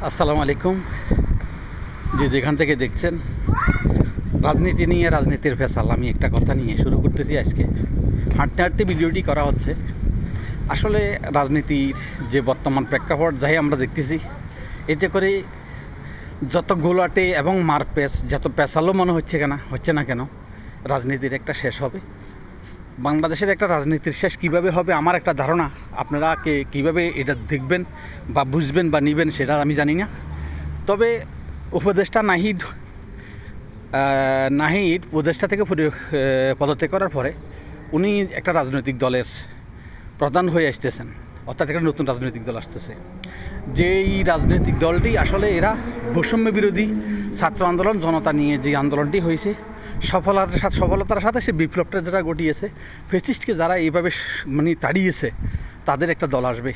আসসালামু আলাইকুম। যে যেখান থেকে দেখছেন, রাজনীতি নিয়ে রাজনীতির ফেসাল, আমি একটা কথা নিয়ে শুরু করতেছি আজকে। হাঁটতে হাঁটতে ভিডিওটি করা হচ্ছে। আসলে রাজনীতির যে বর্তমান প্রেক্ষাপট যাই আমরা দেখতেছি, এতে করে যত গোলাটে এবং মারপেচ, যত পেশালও মনে হচ্ছে না কেন রাজনীতির একটা শেষ হবে। বাংলাদেশের একটা রাজনীতির শেষ কীভাবে হবে আমার একটা ধারণা। আপনারা কীভাবে এটা দেখবেন বা বুঝবেন বা নেবেন সেটা আমি জানি না। তবে উপদেষ্টা নাহিদ উপদেষ্টা থেকে পদত্যাগ করার পরে উনি একটা রাজনৈতিক দলের প্রধান হয়ে আসতেছেন, অর্থাৎ একটা নতুন রাজনৈতিক দল আসতেছে। যেই রাজনৈতিক দলটি আসলে এরা বৈষম্য বিরোধী ছাত্র আন্দোলন, জনতা নিয়ে যে আন্দোলনটি হয়েছে, সফলতার সাথে সে বিপ্লবটা যারা ঘটিয়েছে, ফেসিস্টকে যারা এইভাবে তাড়িয়েছে, তাদের একটা দল আসবে।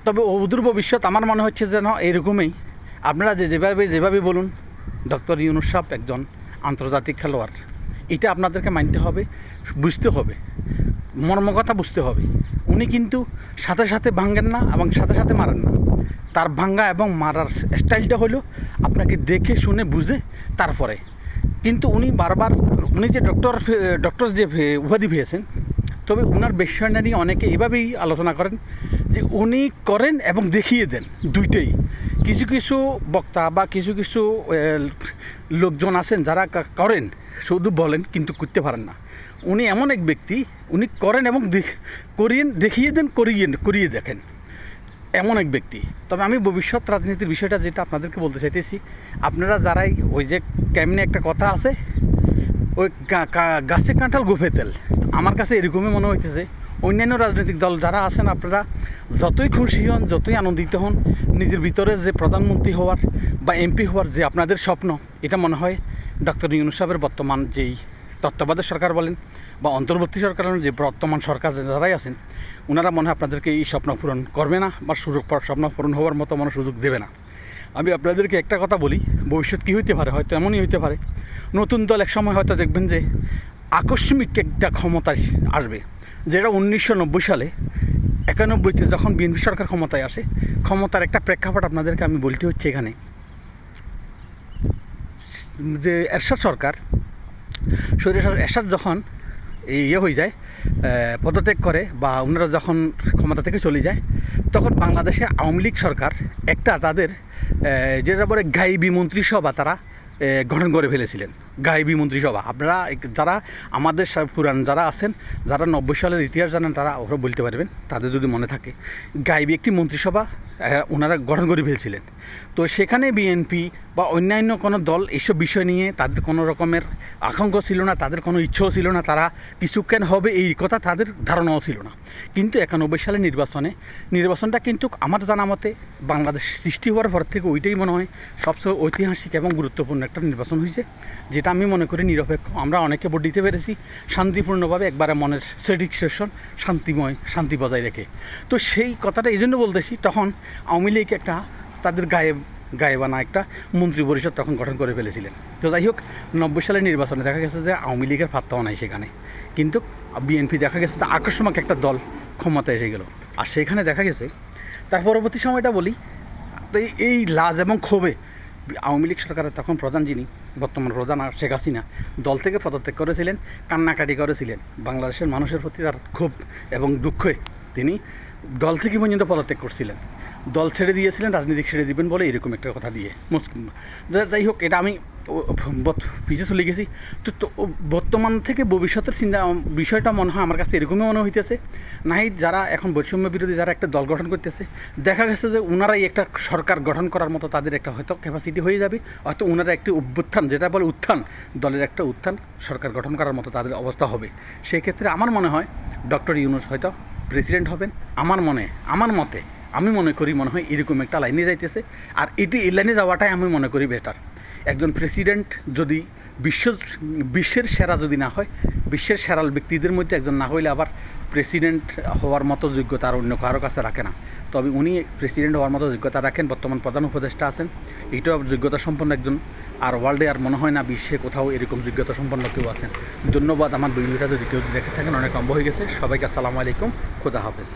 তবে অদূর ভবিষ্যৎ আমার মনে হচ্ছে যেন এরকমই। আপনারা যেভাবে বলুন, ডক্টর ইউনূস সাহেব একজন আন্তর্জাতিক খেলোয়াড়, এটা আপনাদেরকে মানতে হবে, বুঝতে হবে, মর্মকথা বুঝতে হবে। উনি কিন্তু সাথে সাথে ভাঙ্গেন না এবং সাথে সাথে মারেন না। তার ভাঙ্গা এবং মারার স্টাইলটা হলো আপনাকে দেখে শুনে বুঝে তারপরে। কিন্তু উনি উনি যে ডক্টর যে উপাধি পেয়েছেন, তবে ওনার বিষয়টা নিয়ে অনেকে এভাবেই আলোচনা করেন যে উনি করেন এবং দেখিয়ে দেন, দুইটাই। কিছু কিছু বক্তা বা কিছু লোকজন আছেন যারা করেন, শুধু বলেন কিন্তু করতে পারেন না। উনি এমন এক ব্যক্তি, উনি করেন এবং দেখিয়ে দেন, করিয়ে দেখেন, এমন এক ব্যক্তি। তবে আমি ভবিষ্যৎ রাজনীতির বিষয়টা যেটা আপনাদেরকে বলতে চাইতেছি, আপনারা যারাই ওই যে কেমনে একটা কথা আছে, ওই গাছে কাঁঠাল গোফে তেল, আমার কাছে এরকমই মনে হইতেছে। অন্যান্য রাজনৈতিক দল যারা আছেন, আপনারা যতই খুশি হন, যতই আনন্দিত হন, নিজের ভিতরে যে প্রধানমন্ত্রী হওয়ার বা এমপি হওয়ার যে আপনাদের স্বপ্ন, এটা মনে হয় ডক্টর ইউনূস সাহেবের বর্তমান যেই তত্ত্বাবধায়ক সরকার বলেন বা অন্তর্বর্তী সরকার, যে বর্তমান সরকার যারাই আছেন, ওনারা মনে হয় আপনাদেরকে এই স্বপ্ন পূরণ করবে না বা স্বপ্ন পূরণ হওয়ার মতো সুযোগ দেবে না। আমি আপনাদেরকে একটা কথা বলি, ভবিষ্যৎ কী হইতে পারে, হয়তো এমনই হইতে পারে, নতুন দল এক সময় হয়তো দেখবেন যে আকস্মিক একটা ক্ষমতায় আসবে, যেটা 1990 সালে 91-তে যখন বিএনপি সরকার ক্ষমতায় আসে। ক্ষমতার একটা প্রেক্ষাপট আপনাদেরকে আমি বলতে হচ্ছে এখানে, যে এরশাদ সরকার, এরশাদ যখন হয়ে যায়, পদত্যাগ করে বা ওনারা যখন ক্ষমতা থেকে চলে যায়, তখন বাংলাদেশে আওয়ামী লীগ সরকার একটা তাদের যেটা বলে গাইবী মন্ত্রিসভা তারা গঠন করে ফেলেছিলেন। গাইবী মন্ত্রিসভা, আপনারা যারা আমাদের পুরান যারা আছেন, যারা 90 সালের ইতিহাস জানেন, তারা ওরা বলতে পারবেন, তাদের যদি মনে থাকে। গাইবী একটি মন্ত্রিসভা ওনারা গঠন করে ফেলছিলেন। তো সেখানে বিএনপি বা অন্যান্য কোনো দল এইসব বিষয় নিয়ে তাদের কোনো রকমের আকাঙ্ক্ষা ছিল না, তাদের কোনো ইচ্ছাও ছিল না, তারা কিছু কেন হবে এই কথা তাদের ধারণাও ছিল না। কিন্তু 91 সালের নির্বাচনটা কিন্তু আমার জানা মতে বাংলাদেশ সৃষ্টি হওয়ার পর থেকে ওইটাই মনে হয় সবচেয়ে ঐতিহাসিক এবং গুরুত্বপূর্ণ একটা নির্বাচন হয়েছে, যেটা আমি মনে করি নিরপেক্ষ। আমরা অনেকে ভোট দিতে পেরেছি শান্তিপূর্ণভাবে, একবারে মনের স্যাটিসফ্যাকশন, শান্তি বজায় রেখে। তো সেই কথাটা এই জন্য বলতেছি, তখন আওয়ামী লীগ একটা তাদের গায়েবানা একটা মন্ত্রী পরিষদ তখন গঠন করে ফেলেছিলেন। তো যাই হোক, 90 সালের নির্বাচনে দেখা গেছে যে আওয়ামী লীগের পাত্তাও নাই সেখানে, কিন্তু বিএনপি দেখা গেছে যে আকস্মিক একটা দল ক্ষমতায় এসে গেল। আর সেখানে দেখা গেছে, তার পরবর্তী সময়টা বলি, তো এই লাজ এবং ক্ষোভে আওয়ামী লীগ সরকারের তখন প্রধান, যিনি বর্তমান প্রধান শেখ হাসিনা, দল থেকে পদত্যাগ করেছিলেন, কান্নাকাটি করেছিলেন। বাংলাদেশের মানুষের প্রতি তার ক্ষোভ এবং দুঃখে তিনি দল থেকে পর্যন্ত পদত্যাগ করছিলেন, দল ছেড়ে দিয়েছিলেন, রাজনীতি ছেড়ে দিবেন বলে এরকম একটা কথা দিয়ে। যাই হোক, এটা আমি পিছিয়ে চলে গেছি। তো বর্তমান থেকে ভবিষ্যতের বিষয়টা মনে হয় আমার কাছে এরকমই মনে হইতেছে। নাহিদ যারা এখন বৈষম্য বিরোধী যারা একটা দল গঠন করতেছে, দেখা গেছে যে ওনারাই একটা সরকার গঠন করার মতো তাদের একটা হয়তো ক্যাপাসিটি হয়ে যাবে, হয়তো ওনারা একটি অভ্যুত্থান, যেটা বলে উত্থান, দলের একটা উত্থান, সরকার গঠন করার মতো তাদের অবস্থা হবে। সেই ক্ষেত্রে আমার মনে হয় ডক্টর ইউনূস হয়তো প্রেসিডেন্ট হবেন। আমার মতে আমি মনে করি এরকম একটা লাইনে যাইতেছে। আর এই লাইনে যাওয়াটাই আমি মনে করি বেটার। একজন প্রেসিডেন্ট যদি বিশ্বের সেরা যদি না হয়, বিশ্বের সেরা ব্যক্তিদের মধ্যে একজন না হইলে আবার প্রেসিডেন্ট হওয়ার মতো যোগ্যতা আর অন্য কারো কাছে রাখে না। তবে উনি প্রেসিডেন্ট হওয়ার মতো যোগ্যতা রাখেন, বর্তমান প্রধান উপদেষ্টা আছেন, এইটাও যোগ্যতা সম্পন্ন একজন। আর ওয়ার্ল্ডে আর মনে হয় না বিশ্বে কোথাও এরকম যোগ্যতা সম্পন্ন কেউ আছেন। ধন্যবাদ। আমার ভিডিওটা যদি কেউ দেখে থাকেন, অনেক লম্বা হয়ে গেছে। সবাইকে আসসালামু আলাইকুম, খোদা হাফেজ।